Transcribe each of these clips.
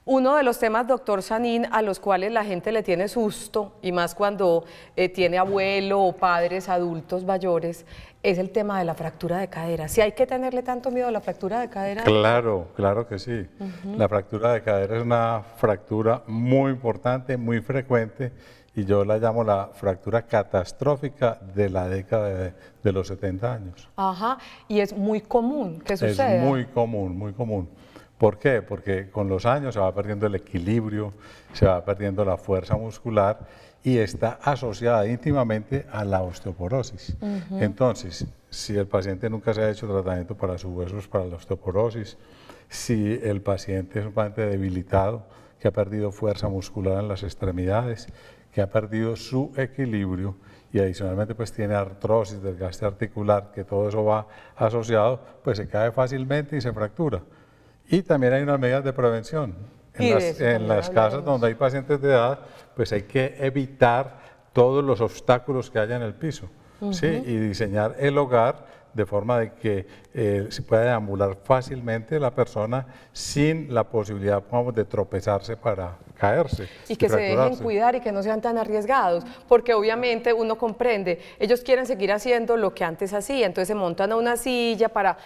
Uno de los temas, doctor Sanín, a los cuales la gente le tiene susto, y más cuando tiene abuelo o padres adultos mayores, es el tema de la fractura de cadera. ¿Sí hay que tenerle tanto miedo a la fractura de cadera? Claro, claro que sí. La fractura de cadera es una fractura muy importante, muy frecuente, y yo la llamo la fractura catastrófica de la década de los 70 años. Ajá, y es muy común que suceda. Es muy común, muy común. ¿Por qué? Porque con los años se va perdiendo el equilibrio, se va perdiendo la fuerza muscular y está asociada íntimamente a la osteoporosis. Entonces, si el paciente nunca se ha hecho tratamiento para sus huesos, para la osteoporosis, si el paciente es un paciente debilitado, que ha perdido fuerza muscular en las extremidades, que ha perdido su equilibrio y adicionalmente pues tiene artrosis, desgaste articular, que todo eso va asociado, pues se cae fácilmente y se fractura. Y también hay unas medidas de prevención. En las casas donde hay pacientes de edad, pues hay que evitar todos los obstáculos que haya en el piso, ¿sí? Y diseñar el hogar de forma de que se pueda deambular fácilmente la persona sin la posibilidad, digamos, de tropezarse para caerse. Y que se dejen cuidar y que no sean tan arriesgados, porque obviamente uno comprende, ellos quieren seguir haciendo lo que antes hacían, entonces se montan a una silla para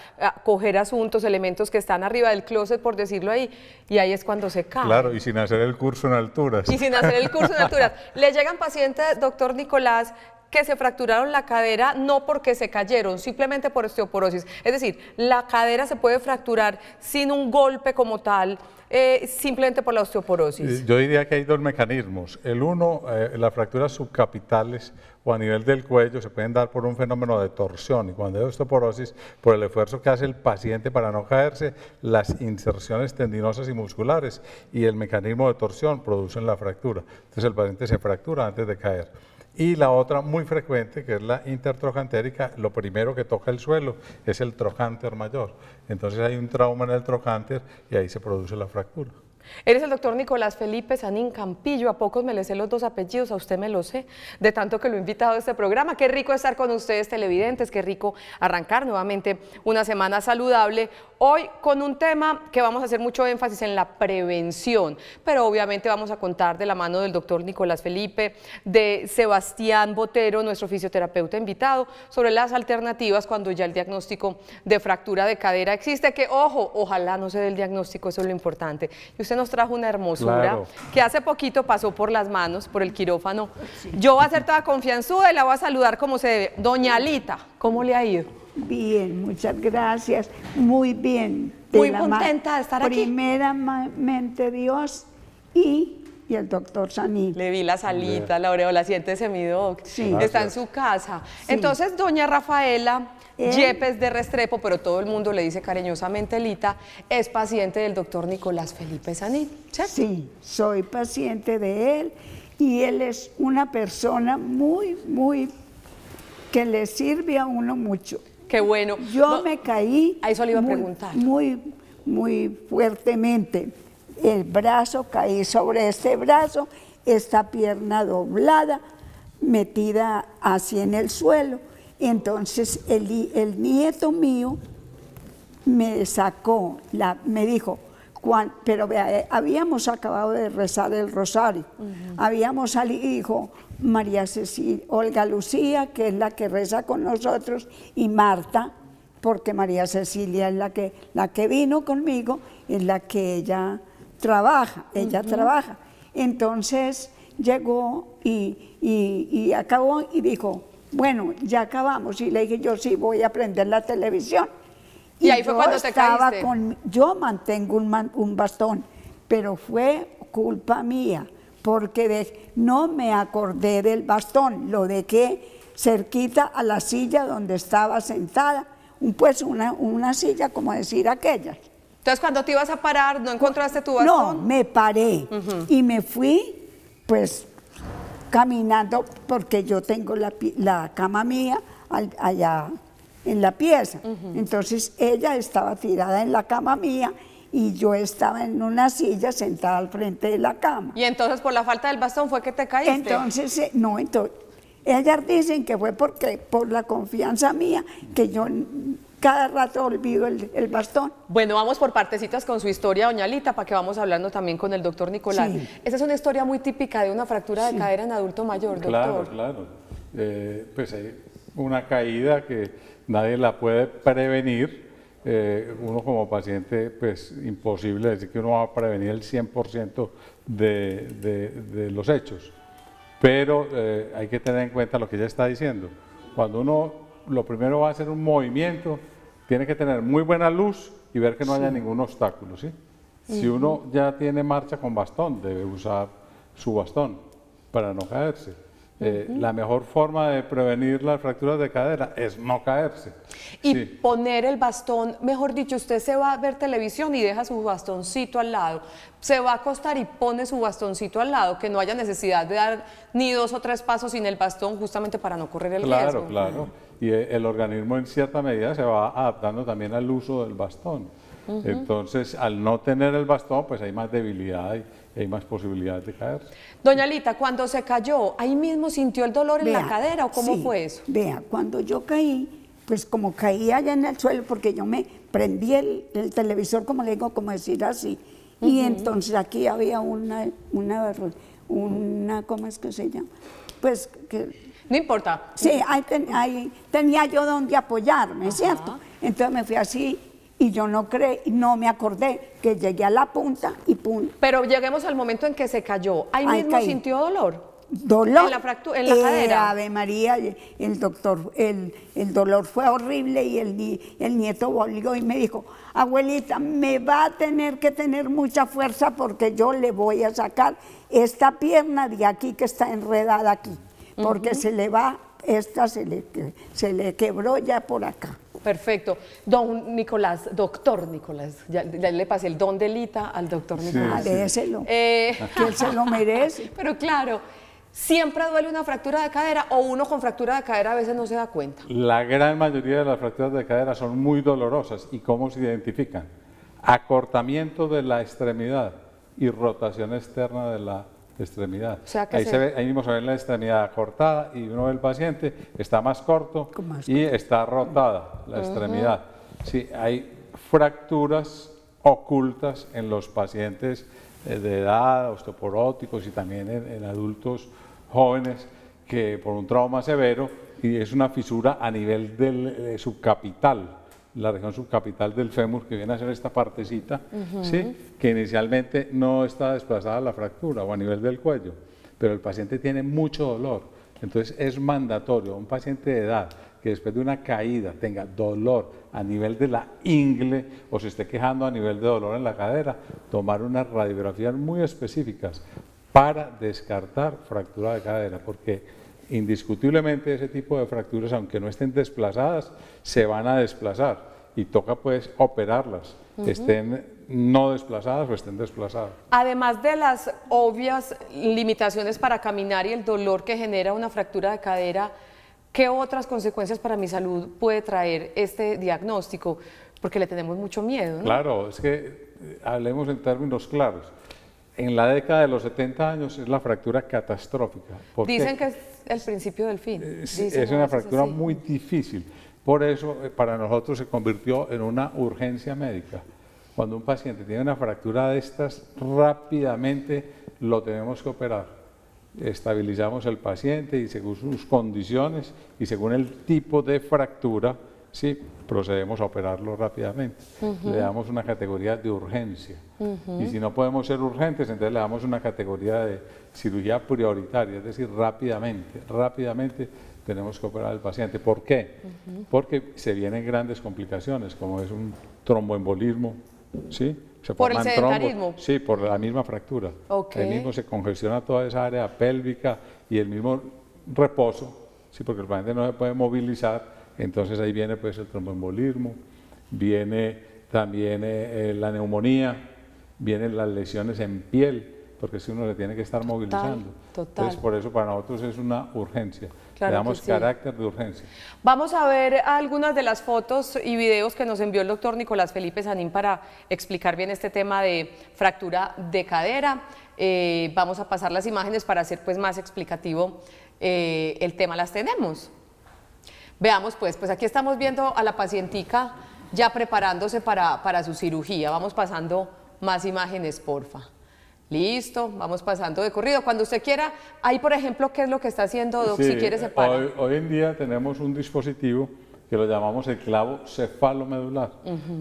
coger asuntos, elementos que están arriba del closet, por decirlo ahí, y ahí es cuando se caen. Claro, y sin hacer el curso en alturas. Y sin hacer el curso en alturas. Le llegan pacientes, doctor Nicolás, que se fracturaron la cadera no porque se cayeron, simplemente por osteoporosis. Es decir, la cadera se puede fracturar sin un golpe como tal, simplemente por la osteoporosis. Yo diría que hay dos mecanismos. El uno, las fracturas subcapitales o a nivel del cuello se pueden dar por un fenómeno de torsión, y cuando hay osteoporosis, por el esfuerzo que hace el paciente para no caerse, las inserciones tendinosas y musculares y el mecanismo de torsión producen la fractura. Entonces el paciente se fractura antes de caer. Y la otra muy frecuente, que es la intertrocantérica, lo primero que toca el suelo es el trocánter mayor. Entonces hay un trauma en el trocánter y ahí se produce la fractura. Eres el doctor Nicolás Felipe Sanín Campillo, a pocos me le sé los dos apellidos, a usted me lo sé, de tanto que lo he invitado a este programa. Qué rico estar con ustedes televidentes, qué rico arrancar nuevamente una semana saludable. Hoy con un tema que vamos a hacer mucho énfasis en la prevención, pero obviamente vamos a contar de la mano del doctor Nicolás Felipe, de Sebastián Botero, nuestro fisioterapeuta invitado, sobre las alternativas cuando ya el diagnóstico de fractura de cadera existe, que ojo, ojalá no se dé el diagnóstico, eso es lo importante. Y usted nos trajo una hermosura, claro, que hace poquito pasó por las manos, por el quirófano. Sí. Yo voy a hacer toda confianzuda y la voy a saludar como se debe. Doña Alita, ¿cómo le ha ido? Bien, muchas gracias, muy bien. Muy contenta de estar aquí. Primeramente Dios y el doctor Sanín. Le vi la salita, la aureola, siéntese mi doc. Sí. Está en su casa. Sí. Entonces, doña Rafaela Yepes de Restrepo, pero todo el mundo le dice cariñosamente Lita, es paciente del doctor Nicolás Felipe Sanín, ¿cierto? Sí, soy paciente de él y él es una persona muy que le sirve a uno mucho. Qué bueno. Yo me caí. A eso le iba a preguntar. Muy fuertemente. El brazo, caí sobre este brazo, esta pierna doblada, metida así en el suelo. Entonces el nieto mío me sacó, me dijo, pero vea, habíamos acabado de rezar el rosario, habíamos salido y dijo, María Cecilia, Olga Lucía, que es la que reza con nosotros, y Marta, porque María Cecilia es la que vino conmigo, es la que ella trabaja, trabaja. Entonces llegó y acabó y dijo, bueno, ya acabamos, y le dije, yo sí voy a prender la televisión. Y ahí fue cuando te caíste. Yo mantengo un bastón, pero fue culpa mía, porque no me acordé del bastón, lo dejé cerquita a la silla donde estaba sentada, pues una silla, como decir aquella. Entonces, cuando te ibas a parar, ¿no encontraste tu bastón? No, me paré y me fui, pues, caminando, porque yo tengo la cama mía allá en la pieza. Entonces, ella estaba tirada en la cama mía y yo estaba en una silla sentada al frente de la cama. ¿Y entonces por la falta del bastón fue que te caíste? Entonces, ellas dicen que fue por la confianza mía, que yo cada rato olvido el bastón. Bueno, vamos por partecitas con su historia, doña Lita, para que vamos hablando también con el doctor Nicolás. Sí. Esa es una historia muy típica de una fractura de cadera en adulto mayor, doctor. Claro, claro. Pues hay una caída que nadie la puede prevenir. Uno como paciente, pues imposible decir que uno va a prevenir el 100% de los hechos. Pero hay que tener en cuenta lo que ella está diciendo. Cuando uno lo primero va a hacer un movimiento, tiene que tener muy buena luz y ver que no haya ningún obstáculo, ¿sí? Si uno ya tiene marcha con bastón, debe usar su bastón para no caerse. La mejor forma de prevenir las fracturas de cadera es no caerse. Y Sí. poner el bastón, mejor dicho, usted se va a ver televisión y deja su bastoncito al lado. Se va a acostar y pone su bastoncito al lado, que no haya necesidad de dar ni 2 o 3 pasos sin el bastón, justamente para no correr el riesgo. Claro, claro. Y el organismo en cierta medida se va adaptando también al uso del bastón. Entonces, al no tener el bastón, pues hay más debilidad y hay más posibilidades de caer. Doña Lita, cuando se cayó, ¿ahí mismo sintió el dolor en la cadera o cómo sí, fue eso? Vea, cuando yo caí, pues como caí allá en el suelo, porque yo me prendí el televisor, como le digo, como decir así, y entonces aquí había una, ¿cómo es que se llama? Pues que... No importa. Sí, ahí tenía yo donde apoyarme, ¿cierto? Entonces me fui así y yo no me acordé que llegué a la punta y pum. Pero lleguemos al momento en que se cayó. ¿Ahí mismo caí. sintió dolor? Dolor. En la cadera. Ave María, el doctor, el dolor fue horrible y el nieto volvió y me dijo, abuelita, me va a tener que tener mucha fuerza porque yo le voy a sacar esta pierna de aquí que está enredada aquí, porque se le va, se le quebró ya por acá. Perfecto. Don Nicolás, doctor Nicolás, ya le pasé el don de Lita al doctor Nicolás. Déselo, que él se lo merece. Pero claro, ¿siempre duele una fractura de cadera o uno con fractura de cadera a veces no se da cuenta? La gran mayoría de las fracturas de cadera son muy dolorosas. ¿Y cómo se identifican? Acortamiento de la extremidad y rotación externa de la extremidad. O sea que ahí mismo se ve la extremidad acortada y uno ve el paciente, está más corto y está rotada la extremidad. Sí, hay fracturas ocultas en los pacientes de edad, osteoporóticos y también en adultos jóvenes que por un trauma severo, y es una fisura a nivel del subcapital, la región subcapital del fémur, que viene a ser esta partecita, ¿sí? Que inicialmente no está desplazada la fractura o a nivel del cuello, pero el paciente tiene mucho dolor. Entonces es mandatorio un paciente de edad que después de una caída tenga dolor a nivel de la ingle o se esté quejando a nivel de dolor en la cadera, tomar unas radiografías muy específicas para descartar fractura de cadera, porque indiscutiblemente ese tipo de fracturas, aunque no estén desplazadas, se van a desplazar y toca pues operarlas, estén no desplazadas o estén desplazadas. Además de las obvias limitaciones para caminar y el dolor que genera una fractura de cadera, ¿qué otras consecuencias para mi salud puede traer este diagnóstico? Porque le tenemos mucho miedo, ¿no? Claro, es que hablemos en términos claros. En la década de los 70 años es la fractura catastrófica. Dicen que es el principio del fin. Es una fractura muy difícil. Por eso, para nosotros se convirtió en una urgencia médica. Cuando un paciente tiene una fractura de estas, rápidamente lo tenemos que operar. Estabilizamos el paciente y según sus condiciones y según el tipo de fractura, sí, procedemos a operarlo rápidamente. Le damos una categoría de urgencia. Y si no podemos ser urgentes, entonces le damos una categoría de cirugía prioritaria, es decir, rápidamente tenemos que operar al paciente. ¿Por qué? Porque se vienen grandes complicaciones, como es un tromboembolismo, ¿sí? Se ¿Por el forman sedentarismo? trombos, sí, por la misma fractura. Okay. El mismo se congestiona toda esa área pélvica y el mismo reposo, sí, porque el paciente no se puede movilizar. Entonces ahí viene pues el tromboembolismo, viene también la neumonía, vienen las lesiones en piel, porque si uno se tiene que estar movilizando. Total. Entonces por eso para nosotros es una urgencia, Claro, le damos sí. carácter de urgencia. Vamos a ver algunas de las fotos y videos que nos envió el doctor Nicolás Felipe Sanín para explicar bien este tema de fractura de cadera. Vamos a pasar las imágenes para hacer pues más explicativo el tema. ¿Las tenemos? Veamos pues aquí estamos viendo a la pacientica ya preparándose para su cirugía. Vamos pasando más imágenes, porfa. Listo, vamos pasando de corrido. Cuando usted quiera, ahí por ejemplo, ¿qué es lo que está haciendo, Doc? Sí, si quiere se para. Hoy en día tenemos un dispositivo que lo llamamos el clavo cefalomedular.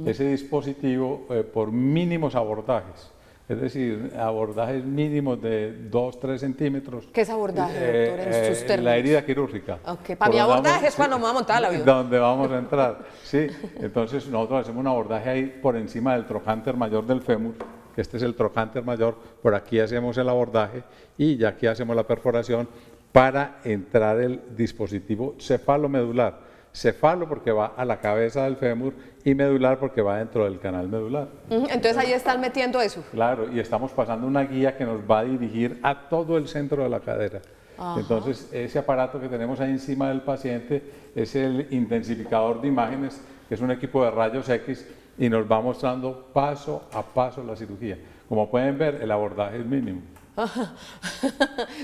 Ese dispositivo, por mínimos abordajes, es decir, abordajes mínimos de 2-3 centímetros. ¿Qué es abordaje, doctor, en sus términos? La herida quirúrgica. Okay. Para mi abordaje es cuando me voy a montar al avión. Donde vamos a entrar, sí. Entonces nosotros hacemos un abordaje ahí por encima del trocánter mayor del fémur. Este es el trocánter mayor, por aquí hacemos el abordaje y ya aquí hacemos la perforación para entrar el dispositivo cefalomedular. Cefalo porque va a la cabeza del fémur y medular porque va dentro del canal medular. Entonces ahí están metiendo eso. Claro, y estamos pasando una guía que nos va a dirigir a todo el centro de la cadera. Ajá. Entonces ese aparato que tenemos ahí encima del paciente es el intensificador de imágenes, que es un equipo de rayos X y nos va mostrando paso a paso la cirugía. Como pueden ver, el abordaje es mínimo.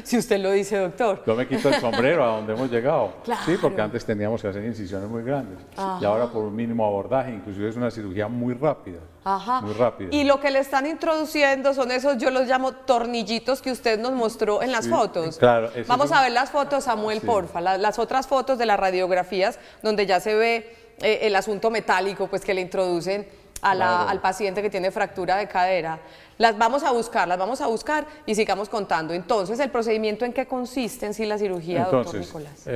Si usted lo dice, doctor. Yo me quito el sombrero a donde hemos llegado. Claro. Sí, porque antes teníamos que hacer incisiones muy grandes. Ajá. Y ahora por un mínimo abordaje, inclusive es una cirugía muy rápida. Ajá. Muy rápida. Y lo que le están introduciendo son esos, yo los llamo tornillitos que usted nos mostró en las fotos. Claro. Vamos a ver las fotos, Samuel, porfa. Las otras fotos de las radiografías donde ya se ve el asunto metálico pues que le introducen al paciente que tiene fractura de cadera. Las vamos a buscar y sigamos contando. Entonces, ¿el procedimiento en qué consiste en sí la cirugía, doctor Nicolás?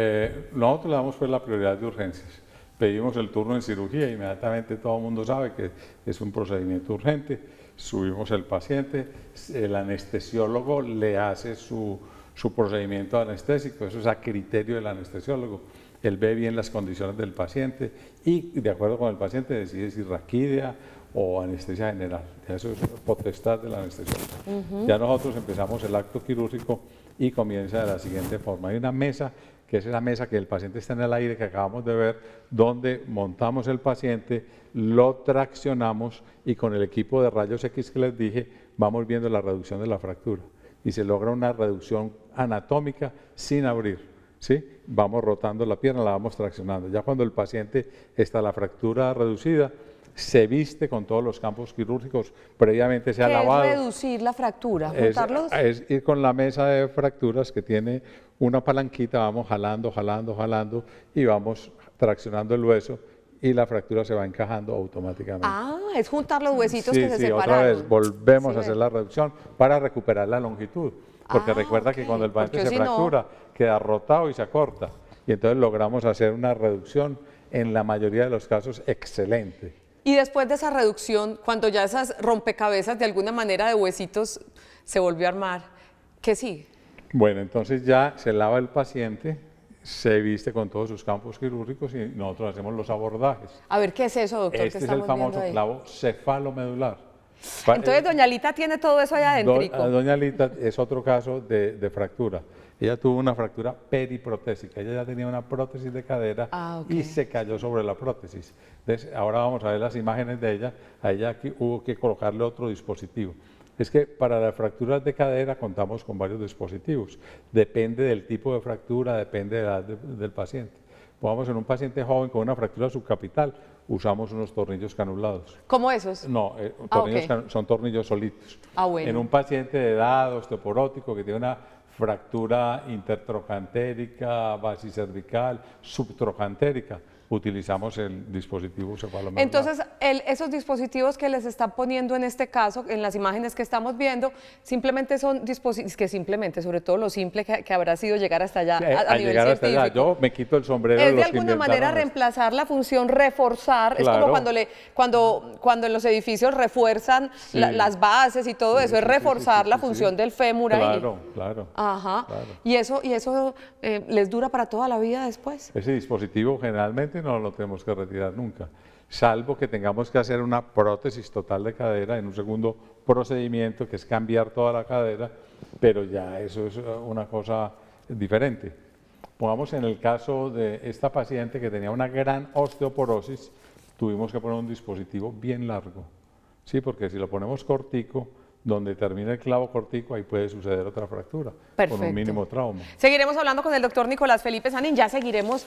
Nosotros le damos pues la prioridad de urgencias. Pedimos el turno en cirugía, inmediatamente todo el mundo sabe que es un procedimiento urgente. Subimos el paciente, el anestesiólogo le hace su procedimiento anestésico, eso es a criterio del anestesiólogo. Él ve bien las condiciones del paciente y de acuerdo con el paciente decide si raquidia o anestesia general. Eso es potestad del anestesiólogo. Ya nosotros empezamos el acto quirúrgico y comienza de la siguiente forma. Hay una mesa, que es esa mesa que el paciente está en el aire que acabamos de ver, donde montamos el paciente, lo traccionamos y con el equipo de rayos X que les dije, vamos viendo la reducción de la fractura. Y se logra una reducción anatómica sin abrir. ¿Sí? Vamos rotando la pierna, la vamos traccionando. Ya cuando el paciente está la fractura reducida, se viste con todos los campos quirúrgicos, previamente se ha lavado. ¿Qué es reducir la fractura? ¿Juntarlos? Es ir con la mesa de fracturas que tiene una palanquita, vamos jalando, jalando, jalando y vamos traccionando el hueso y la fractura se va encajando automáticamente. Ah, es juntar los huesitos que se separaron. Otra vez volvemos a hacer la reducción para recuperar la longitud. Porque recuerda que cuando el paciente se fractura, queda rotado y se acorta. Y entonces logramos hacer una reducción, en la mayoría de los casos, excelente. Y después de esa reducción, cuando ya esas rompecabezas de alguna manera de huesitos se volvió a armar, ¿qué sigue? Bueno, entonces ya se lava el paciente, se viste con todos sus campos quirúrgicos y nosotros hacemos los abordajes. A ver, ¿qué es eso, doctor? Este es el famoso clavo cefalomedular. Entonces, doña Lita tiene todo eso allá adentro. Doña Lita es otro caso de fractura. Ella tuvo una fractura periprotésica. Ella ya tenía una prótesis de cadera y se cayó sobre la prótesis. Entonces, ahora vamos a ver las imágenes de ella. A ella aquí hubo que colocarle otro dispositivo. Es que para las fracturas de cadera contamos con varios dispositivos. Depende del tipo de fractura, depende de la edad del paciente. Pongamos en un paciente joven con una fractura subcapital, usamos unos tornillos canulados. ¿Cómo esos? No, son tornillos solitos. Bueno. En un paciente de edad osteoporótico que tiene una fractura intertrocantérica, basicervical, subtrocantérica, utilizamos el dispositivo cefalomedular. Entonces, esos dispositivos que les están poniendo en este caso, en las imágenes que estamos viendo, simplemente son dispositivos, que simplemente, sobre todo lo simple que habrá sido llegar hasta allá a nivel llegar hasta científico. Allá. Yo me quito el sombrero Es de los de alguna manera reemplazar la función reforzar, claro. Es como cuando en los edificios refuerzan las bases y todo eso, es reforzar la función del fémur ahí. Claro. Ajá. Claro. Y eso les dura para toda la vida después. Ese dispositivo generalmente no lo tenemos que retirar nunca, salvo que tengamos que hacer una prótesis total de cadera en un segundo procedimiento, que es cambiar toda la cadera, pero ya eso es una cosa diferente. Pongamos en el caso de esta paciente que tenía una gran osteoporosis, tuvimos que poner un dispositivo bien largo, ¿sí? Porque si lo ponemos cortico, donde termina el clavo cortico, ahí puede suceder otra fractura, Perfecto. con un mínimo trauma. Seguiremos hablando con el doctor Nicolás Felipe Sanín, ya seguiremos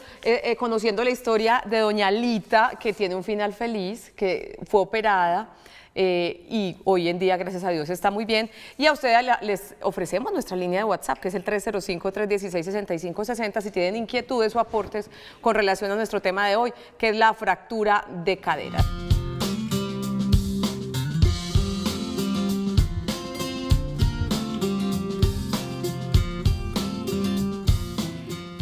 conociendo la historia de doña Lita, que tiene un final feliz, que fue operada, y hoy en día, gracias a Dios, está muy bien. Y a ustedes les ofrecemos nuestra línea de WhatsApp, que es el 305-316-6560, si tienen inquietudes o aportes con relación a nuestro tema de hoy, que es la fractura de cadera.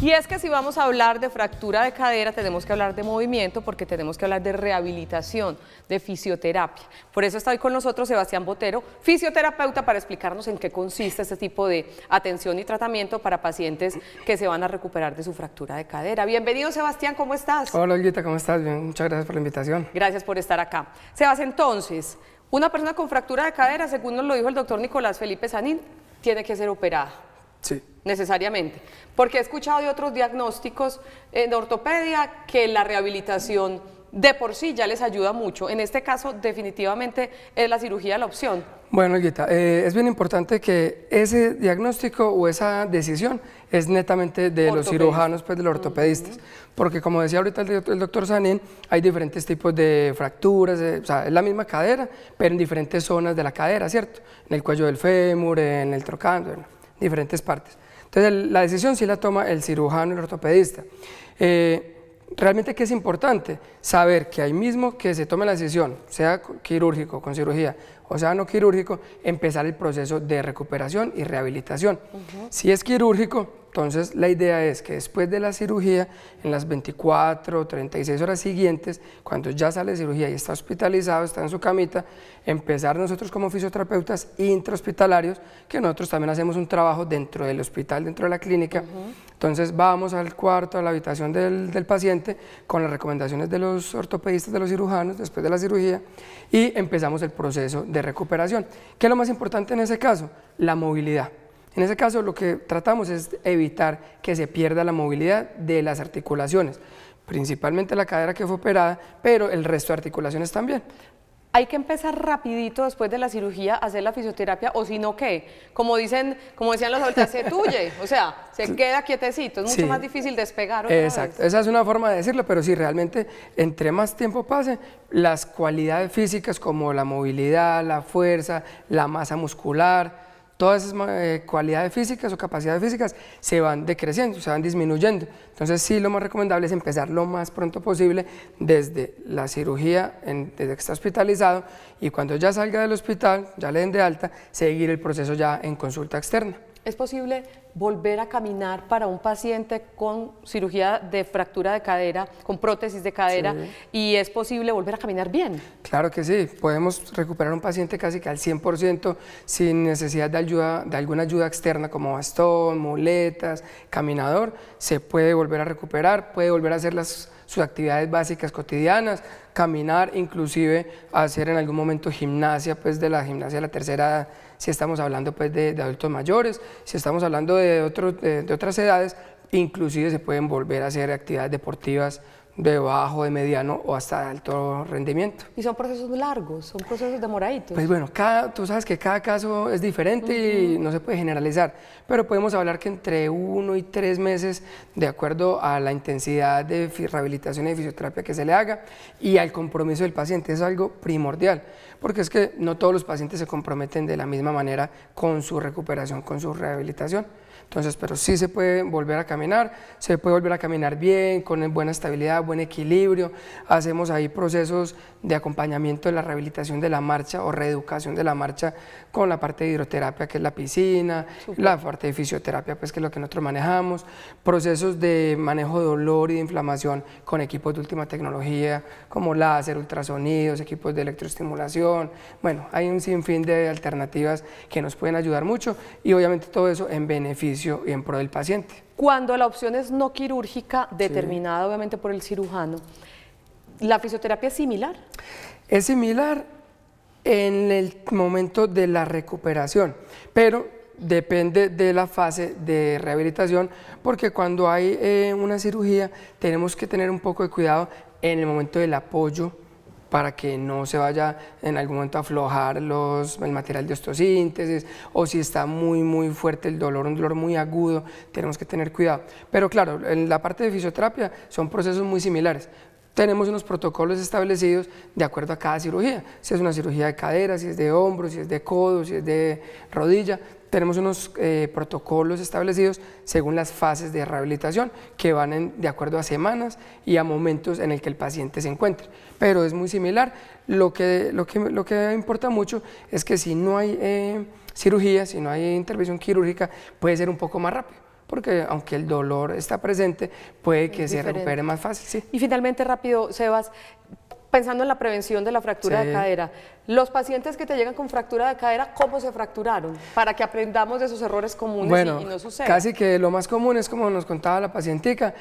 Y es que si vamos a hablar de fractura de cadera, tenemos que hablar de movimiento, porque tenemos que hablar de rehabilitación, de fisioterapia. Por eso está hoy con nosotros Sebastián Botero, fisioterapeuta, para explicarnos en qué consiste este tipo de atención y tratamiento para pacientes que se van a recuperar de su fractura de cadera. Bienvenido, Sebastián, ¿cómo estás? Hola, Olguita, ¿cómo estás? Bien, muchas gracias por la invitación. Gracias por estar acá. Sebas, entonces, una persona con fractura de cadera, según nos lo dijo el doctor Nicolás Felipe Sanín, tiene que ser operada. Sí. Necesariamente, porque he escuchado de otros diagnósticos en ortopedia que la rehabilitación de por sí ya les ayuda mucho. En este caso, definitivamente es la cirugía la opción. Bueno, Olguita, es bien importante que ese diagnóstico o esa decisión es netamente de los cirujanos, pues de los ortopedistas, porque como decía ahorita el doctor Sanín, hay diferentes tipos de fracturas, o sea, es la misma cadera, pero en diferentes zonas de la cadera, ¿cierto? En el cuello del fémur, en el trocánter, bueno, diferentes partes. Entonces, la decisión sí la toma el cirujano y el ortopedista. Realmente, ¿qué es importante? Saber que ahí mismo que se tome la decisión, sea quirúrgico, con cirugía, o sea no quirúrgico, empezar el proceso de recuperación y rehabilitación. Si es quirúrgico, entonces la idea es que después de la cirugía, en las 24 o 36 horas siguientes, cuando ya sale de cirugía y está hospitalizado, está en su camita, empezar nosotros como fisioterapeutas intrahospitalarios, que nosotros también hacemos un trabajo dentro del hospital, dentro de la clínica. Entonces vamos al cuarto, a la habitación del paciente, con las recomendaciones de los ortopedistas, de los cirujanos, después de la cirugía, y empezamos el proceso de recuperación. ¿Qué es lo más importante en ese caso? La movilidad. En ese caso lo que tratamos es evitar que se pierda la movilidad de las articulaciones, principalmente la cadera que fue operada, pero el resto de articulaciones también. Hay que empezar rapidito después de la cirugía a hacer la fisioterapia, o si no, ¿qué? Como decían los adultos, se tuye, o sea, se queda quietecito, es mucho más difícil despegar otra Exacto, vez. esa es una forma de decirlo, pero sí, realmente, entre más tiempo pase, las cualidades físicas como la movilidad, la fuerza, la masa muscular, todas esas cualidades físicas o capacidades físicas se van decreciendo, se van disminuyendo. Entonces sí, lo más recomendable es empezar lo más pronto posible desde la cirugía, desde que está hospitalizado, y cuando ya salga del hospital, ya le den de alta, seguir el proceso ya en consulta externa. ¿Es posible volver a caminar para un paciente con cirugía de fractura de cadera, con prótesis de cadera, y es posible volver a caminar bien? Claro que sí, podemos recuperar un paciente casi que al 100% sin necesidad de alguna ayuda externa como bastón, muletas, caminador. Se puede volver a recuperar, puede volver a hacer sus actividades básicas cotidianas, caminar, inclusive hacer en algún momento gimnasia, pues de la gimnasia de la tercera edad, si estamos hablando pues de adultos mayores. Si estamos hablando de otras edades, inclusive se pueden volver a hacer actividades deportivas de bajo, de mediano o hasta de alto rendimiento. Y son procesos largos, son procesos demoraditos. Pues bueno, tú sabes que cada caso es diferente y no se puede generalizar, pero podemos hablar que entre 1 y 3 meses, de acuerdo a la intensidad de rehabilitación y de fisioterapia que se le haga y al compromiso del paciente, es algo primordial, porque es que no todos los pacientes se comprometen de la misma manera con su recuperación, con su rehabilitación. Entonces, pero sí se puede volver a caminar, se puede volver a caminar bien, con buena estabilidad, buen equilibrio. Hacemos ahí procesos de acompañamiento de la rehabilitación de la marcha o reeducación de la marcha con la parte de hidroterapia, que es la piscina, la parte de fisioterapia, pues que es lo que nosotros manejamos, procesos de manejo de dolor y de inflamación con equipos de última tecnología, como láser, ultrasonidos, equipos de electroestimulación. Bueno, hay un sinfín de alternativas que nos pueden ayudar mucho, y obviamente todo eso en beneficio y en pro del paciente. Cuando la opción es no quirúrgica, determinada obviamente por el cirujano, ¿la fisioterapia es similar? Es similar en el momento de la recuperación, pero depende de la fase de rehabilitación, porque cuando hay una cirugía tenemos que tener un poco de cuidado en el momento del apoyo para que no se vaya en algún momento a aflojar el material de osteosíntesis, o si está muy fuerte el dolor, un dolor muy agudo, tenemos que tener cuidado. Pero claro, en la parte de fisioterapia son procesos muy similares. Tenemos unos protocolos establecidos de acuerdo a cada cirugía, si es una cirugía de cadera, si es de hombro, si es de codo, si es de rodilla. Tenemos unos protocolos establecidos según las fases de rehabilitación que van de acuerdo a semanas y a momentos en el que el paciente se encuentre. Pero es muy similar. Lo que importa mucho es que si no hay cirugía, si no hay intervención quirúrgica, puede ser un poco más rápido, porque aunque el dolor está presente, puede que se recupere más fácil. Sí. Y finalmente, rápido, Sebas, pensando en la prevención de la fractura de cadera, los pacientes que te llegan con fractura de cadera, ¿cómo se fracturaron? Para que aprendamos de esos errores comunes y no suceda. Casi que lo más común es como nos contaba la pacientica,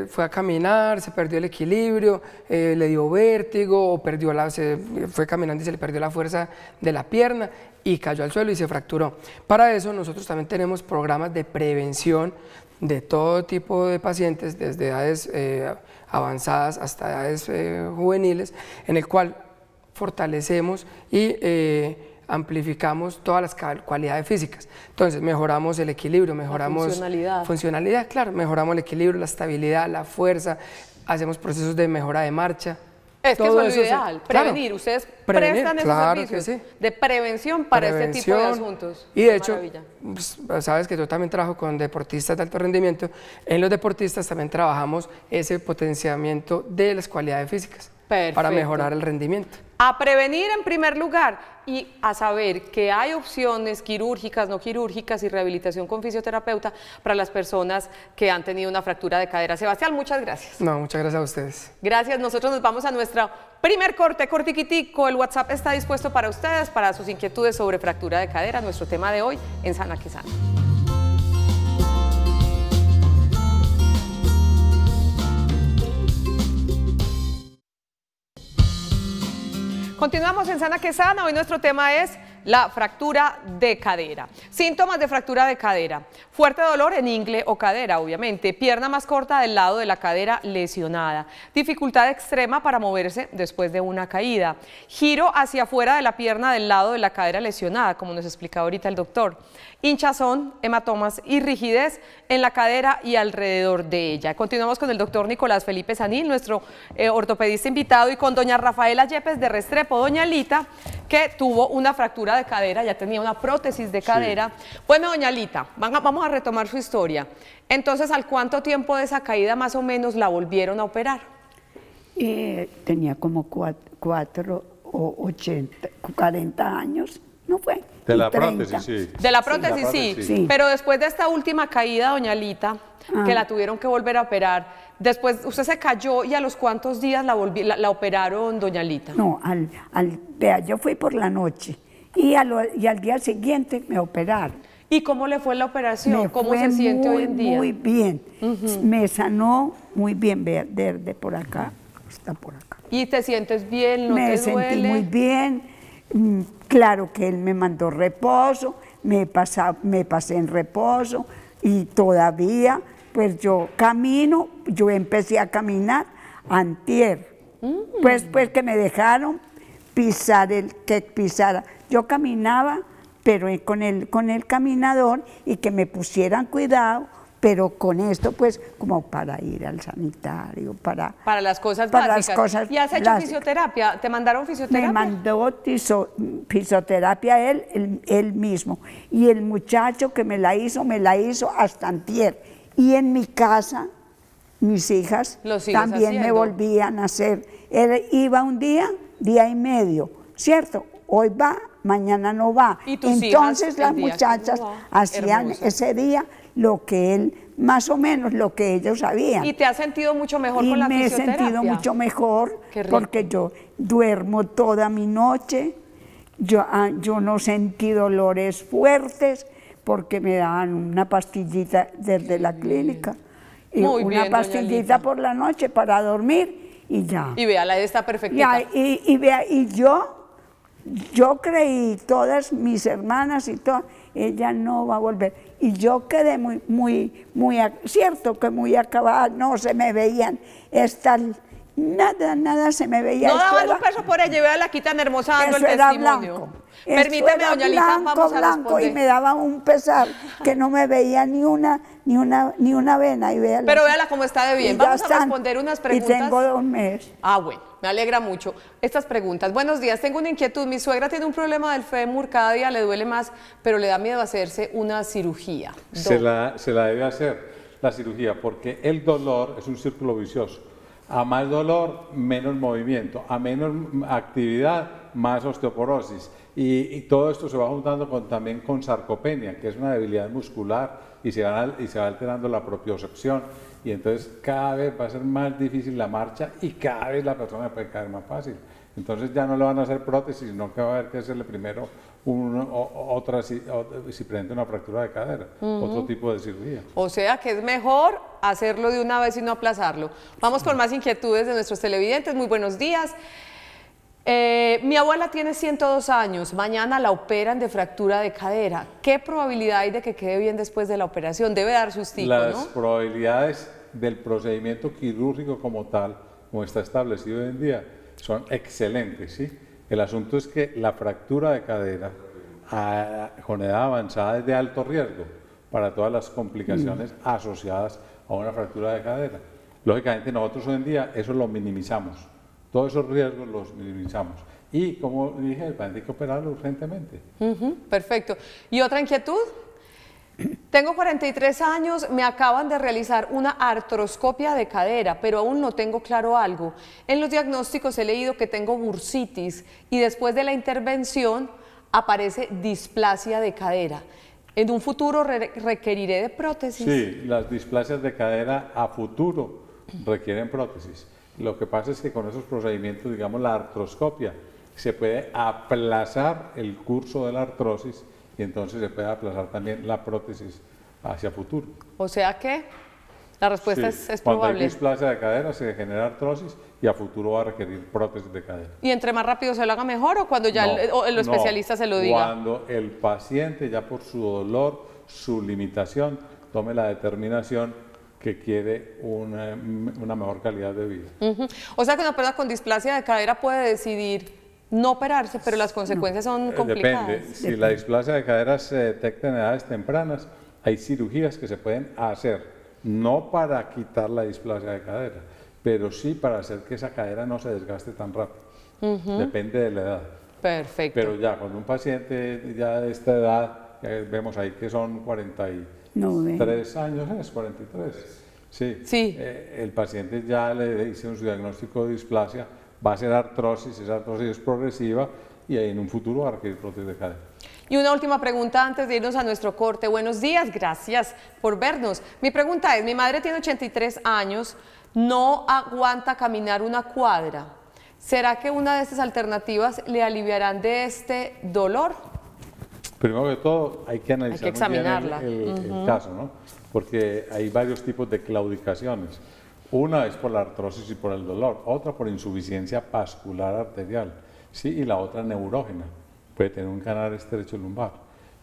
fue a caminar, se perdió el equilibrio, le dio vértigo, o fue caminando y se le perdió la fuerza de la pierna y cayó al suelo y se fracturó. Para eso nosotros también tenemos programas de prevención de todo tipo de pacientes, desde edades avanzadas hasta edades juveniles, en el cual fortalecemos y amplificamos todas las cualidades físicas. Entonces mejoramos el equilibrio, mejoramos la funcionalidad, claro, mejoramos el equilibrio, la estabilidad, la fuerza, hacemos procesos de mejora de marcha. Es que eso es lo ideal, prevenir. Claro, ustedes prestan esos servicios de prevención para este tipo de asuntos. Y de hecho, pues, sabes que yo también trabajo con deportistas de alto rendimiento. En los deportistas también trabajamos ese potenciamiento de las cualidades físicas. Perfecto. Para mejorar el rendimiento. A prevenir en primer lugar y a saber que hay opciones quirúrgicas, no quirúrgicas y rehabilitación con fisioterapeuta para las personas que han tenido una fractura de cadera. Sebastián, muchas gracias. No, muchas gracias a ustedes. Gracias, nosotros nos vamos a nuestro primer cortiquitico. El WhatsApp está dispuesto para ustedes, para sus inquietudes sobre fractura de cadera, nuestro tema de hoy en Sana que Sana. Continuamos en Sana que Sana. Hoy nuestro tema es la fractura de cadera. Síntomas de fractura de cadera: fuerte dolor en ingle o cadera, obviamente, pierna más corta del lado de la cadera lesionada, dificultad extrema para moverse después de una caída, giro hacia afuera de la pierna del lado de la cadera lesionada, como nos explicaba ahorita el doctor, hinchazón, hematomas y rigidez en la cadera y alrededor de ella. Continuamos con el doctor Nicolás Felipe Sanín, nuestro ortopedista invitado, y con doña Rafaela Yepes de Restrepo, doña Lita, que tuvo una fractura de cadera, ya tenía una prótesis de cadera. Sí. Bueno, doña Lita, vamos a retomar su historia. Entonces, ¿al cuánto tiempo de esa caída más o menos la volvieron a operar? Tenía como 40 años, ¿no fue? De la prótesis, sí. De la prótesis, sí. Pero después de esta última caída, doña Lita, que la tuvieron que volver a operar, después usted se cayó, y ¿a los cuántos días la operaron, doña Lita? No, vea, yo fui por la noche y al día siguiente me operaron. ¿Y cómo le fue la operación? ¿Cómo se siente hoy en día? Muy bien. Me sanó muy bien, verde por acá, está por acá. ¿Y te sientes bien? ¿No te duele? Me sentí muy bien. Claro que él me mandó reposo, me pasé en reposo, y todavía, pues yo empecé a caminar antier. Pues que me dejaron pisara. Yo caminaba, pero con el caminador, y que me pusieran cuidado, pero con esto, pues, como para ir al sanitario, para las cosas básicas. ¿Y has hecho fisioterapia? ¿Te mandaron fisioterapia? Me mandó fisioterapia él mismo. Y el muchacho que me la hizo hasta antier. Y en mi casa, mis hijas también me volvían a hacer. Él iba un día y medio, ¿cierto? Hoy va, mañana no va. Entonces las muchachas hacían ese día lo que él, más o menos lo que ellos sabían. ¿Y te has sentido mucho mejor con la fisioterapia? Me he sentido mucho mejor, porque yo duermo toda mi noche, yo no sentí dolores fuertes, porque me daban una pastillita desde la clínica, y una pastillita por la noche para dormir, y ya. Y vea, la está perfectita. Y yo creí, todas mis hermanas y todo, ella no va a volver. Y yo quedé cierto que muy acabada, no se me veían estas nada se me veía. No daban Esto un peso por ella, y vea aquí tan hermosa dando el eso era testimonio. blanco. Permíteme, Eso era doña Lita, blanco, vamos a blanco, responder. y me daba un pesar que no me veía ni una vena. Y véala. Pero véala cómo está de Y bien. ya Vamos a están. responder unas Y preguntas. tengo 2 meses. Ah, bueno, me alegra mucho. Estas preguntas. Buenos días, tengo una inquietud. Mi suegra tiene un problema del fémur, cada día le duele más, pero le da miedo hacerse una cirugía. Se la debe hacer la cirugía, porque el dolor es un círculo vicioso. A más dolor, menos movimiento, a menos actividad, más osteoporosis. Y todo esto se va juntando también con sarcopenia, que es una debilidad muscular y se va alterando la propiocepción. Y entonces cada vez va a ser más difícil la marcha y cada vez la persona puede caer más fácil. Entonces ya no le van a hacer prótesis, sino que va a haber que hacerle primero si presenta una fractura de cadera, otro tipo de cirugía. O sea que es mejor hacerlo de una vez y no aplazarlo. Vamos con más inquietudes de nuestros televidentes. Muy buenos días. Mi abuela tiene 102 años, mañana la operan de fractura de cadera. ¿Qué probabilidad hay de que quede bien después de la operación? Debe dar sustico, ¿no? Las probabilidades del procedimiento quirúrgico como tal, como está establecido hoy en día, son excelentes, ¿sí? El asunto es que la fractura de cadera con edad avanzada es de alto riesgo para todas las complicaciones asociadas a una fractura de cadera. Lógicamente nosotros hoy en día eso lo minimizamos, todos esos riesgos los minimizamos. Y como dije, el paciente hay que operarlo urgentemente. Perfecto. ¿Y otra inquietud? Tengo 43 años, me acaban de realizar una artroscopia de cadera, pero aún no tengo claro algo. En los diagnósticos he leído que tengo bursitis y después de la intervención aparece displasia de cadera. ¿En un futuro requeriré de prótesis? Sí, las displasias de cadera a futuro requieren prótesis. Lo que pasa es que con esos procedimientos, digamos la artroscopia, se puede aplazar el curso de la artrosis y entonces se puede aplazar también la prótesis hacia futuro. O sea que la respuesta es Cuando probable. hay displasia de cadera se genera artrosis y a futuro va a requerir prótesis de cadera. ¿Y entre más rápido se lo haga mejor o cuando ya el especialista se lo diga? Cuando el paciente ya por su dolor, su limitación, tome la determinación que quiere una mejor calidad de vida. O sea que una persona con displasia de cadera puede decidir no operarse, pero las consecuencias son complicadas. Depende. Si la displasia de cadera se detecta en edades tempranas, hay cirugías que se pueden hacer, no para quitar la displasia de cadera, pero sí para hacer que esa cadera no se desgaste tan rápido. Depende de la edad. Perfecto. Pero ya con un paciente ya de esta edad, vemos ahí que son 43 años, ¿es? 43. Sí. El paciente ya le hicieron su diagnóstico de displasia, va a ser artrosis, esa artrosis es progresiva y ahí en un futuro va a requerir prótesis de cadera. Y una última pregunta antes de irnos a nuestro corte. Buenos días, gracias por vernos. Mi pregunta es, mi madre tiene 83 años, no aguanta caminar una cuadra. ¿Será que una de estas alternativas le aliviarán de este dolor? Primero que todo, hay que analizar examinarla. muy bien el caso, ¿no? Porque hay varios tipos de claudicaciones. Una es por la artrosis y por el dolor, otra por insuficiencia vascular arterial, ¿sí? Y la otra neurógena, puede tener un canal estrecho lumbar.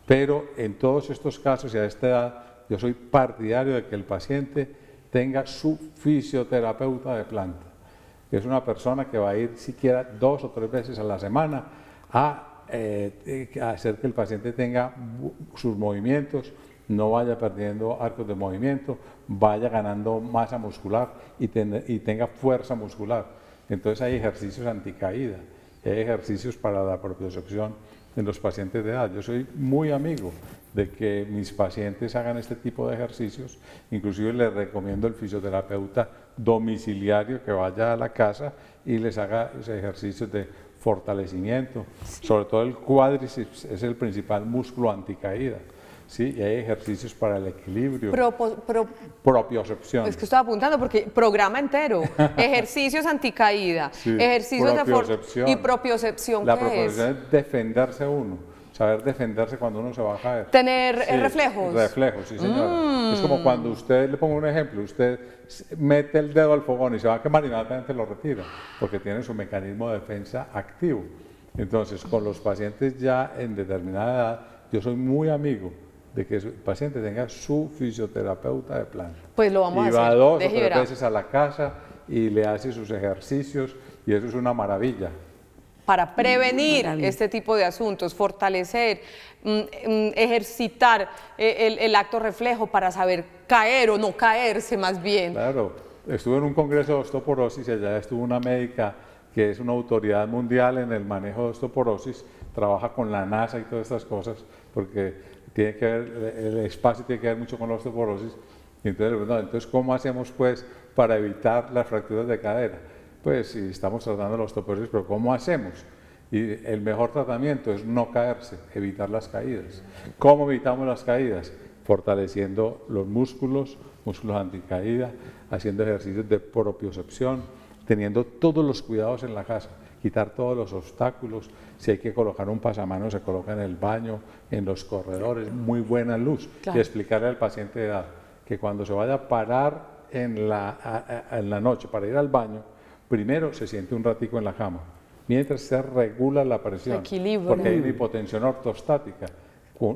Pero en todos estos casos y a esta edad, yo soy partidario de que el paciente tenga su fisioterapeuta de planta. Es una persona que va a ir siquiera 2 o 3 veces a la semana a hacer que el paciente tenga sus movimientos, no vaya perdiendo arcos de movimiento, vaya ganando masa muscular y tenga fuerza muscular. Entonces hay ejercicios anticaída, hay ejercicios para la propiocepción en los pacientes de edad. Yo soy muy amigo de que mis pacientes hagan este tipo de ejercicios, inclusive les recomiendo el fisioterapeuta domiciliario que vaya a la casa y les haga ejercicios de fortalecimiento, sobre todo el cuádriceps es el principal músculo anticaída. Sí, y hay ejercicios para el equilibrio, propiocepción. Es que estaba apuntando porque programa entero, ejercicios anticaída, ejercicios de y propiocepción. La propiocepción es defenderse uno, saber defenderse cuando uno se va a caer. Tener reflejos. Reflejos, sí señora. Es como cuando usted, le pongo un ejemplo, usted mete el dedo al fogón y se va a quemar y inmediatamente lo retira, porque tiene su mecanismo de defensa activo. Entonces, con los pacientes ya en determinada edad, yo soy muy amigo de que el paciente tenga su fisioterapeuta de planta. Pues lo vamos a hacer. Y va 2 o 3 veces a la casa y le hace sus ejercicios y eso es una maravilla. Para prevenir este tipo de asuntos, fortalecer, ejercitar el acto reflejo para saber caer o no caerse más bien. Claro, estuve en un congreso de osteoporosis y allá estuvo una médica que es una autoridad mundial en el manejo de osteoporosis, trabaja con la NASA y todas estas cosas, porque tiene que ver, el espacio tiene que ver mucho con la osteoporosis. Y entonces, ¿cómo hacemos pues para evitar las fracturas de cadera? Pues si estamos tratando la osteoporosis, pero ¿cómo hacemos? Y el mejor tratamiento es no caerse, evitar las caídas. ¿Cómo evitamos las caídas? Fortaleciendo los músculos anticaída, haciendo ejercicios de propiocepción, teniendo todos los cuidados en la casa, quitar todos los obstáculos. Si hay que colocar un pasamanos, se coloca en el baño, en los corredores, muy buena luz. Claro. Y explicarle al paciente de edad que cuando se vaya a parar en la noche para ir al baño, primero se siente un ratico en la cama, mientras se regula la presión, porque hay una hipotensión ortostática.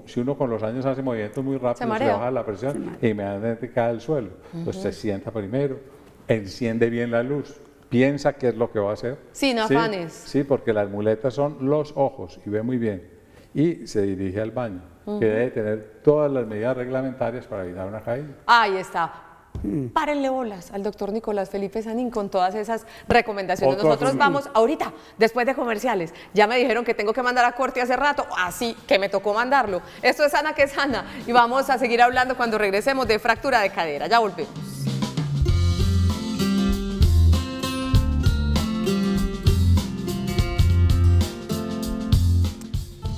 Si uno con los años hace movimientos muy rápidos, se baja la presión e inmediatamente cae al suelo. Entonces se sienta primero, enciende bien la luz, piensa qué es lo que va a hacer. Sin afanes. Sí, porque las muletas son los ojos y ve muy bien. Y se dirige al baño, que debe tener todas las medidas reglamentarias para evitar una caída. Ahí está. Párenle bolas al doctor Nicolás Felipe Sanín con todas esas recomendaciones. Nosotros vamos ahorita, después de comerciales. Ya me dijeron que tengo que mandar a corte hace rato, así que me tocó mandarlo. Esto es Sana que Sana y vamos a seguir hablando cuando regresemos de fractura de cadera. Ya volvemos.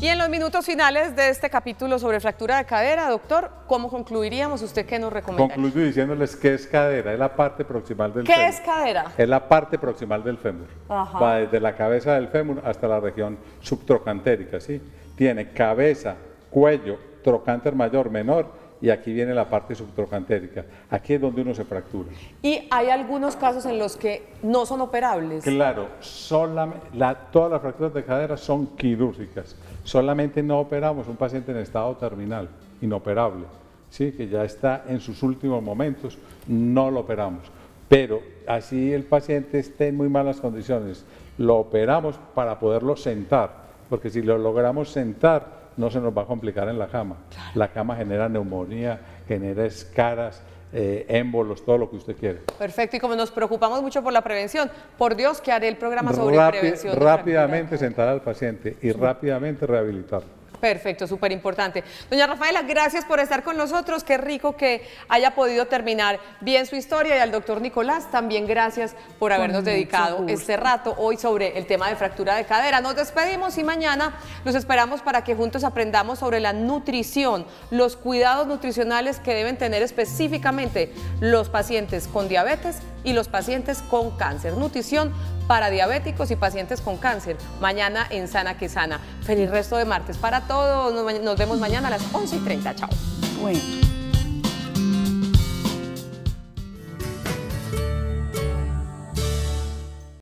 Y en los minutos finales de este capítulo sobre fractura de cadera, doctor, ¿cómo concluiríamos? ¿Usted qué nos recomendaría? Concluyo diciéndoles qué es cadera, es la parte proximal del fémur. ¿Qué es cadera? Es la parte proximal del fémur. Ajá. Va desde la cabeza del fémur hasta la región subtrocantérica, ¿sí? Tiene cabeza, cuello, trocánter mayor, menor, y aquí viene la parte subtrocantérica. Aquí es donde uno se fractura. ¿Y hay algunos casos en los que no son operables? Claro, todas las fracturas de cadera son quirúrgicas. Solamente no operamos un paciente en estado terminal, inoperable, ¿sí? Que ya está en sus últimos momentos, no lo operamos. Pero así el paciente esté en muy malas condiciones, lo operamos para poderlo sentar, porque si lo logramos sentar, no se nos va a complicar en la cama. Claro. La cama genera neumonía, genera escaras, émbolos, todo lo que usted quiere. Perfecto, y como nos preocupamos mucho por la prevención, por Dios que haré el programa sobre prevención. Rápidamente sentar al paciente y rápidamente rehabilitarlo. Perfecto, súper importante. Doña Rafaela, gracias por estar con nosotros, qué rico que haya podido terminar bien su historia, y al doctor Nicolás también gracias por habernos dedicado este rato hoy sobre el tema de fractura de cadera. Nos despedimos y mañana los esperamos para que juntos aprendamos sobre la nutrición, los cuidados nutricionales que deben tener específicamente los pacientes con diabetes y los pacientes con cáncer. Nutrición para diabéticos y pacientes con cáncer, mañana en Sana que Sana. Feliz resto de martes para todos, nos vemos mañana a las 11:30, chao. Bueno.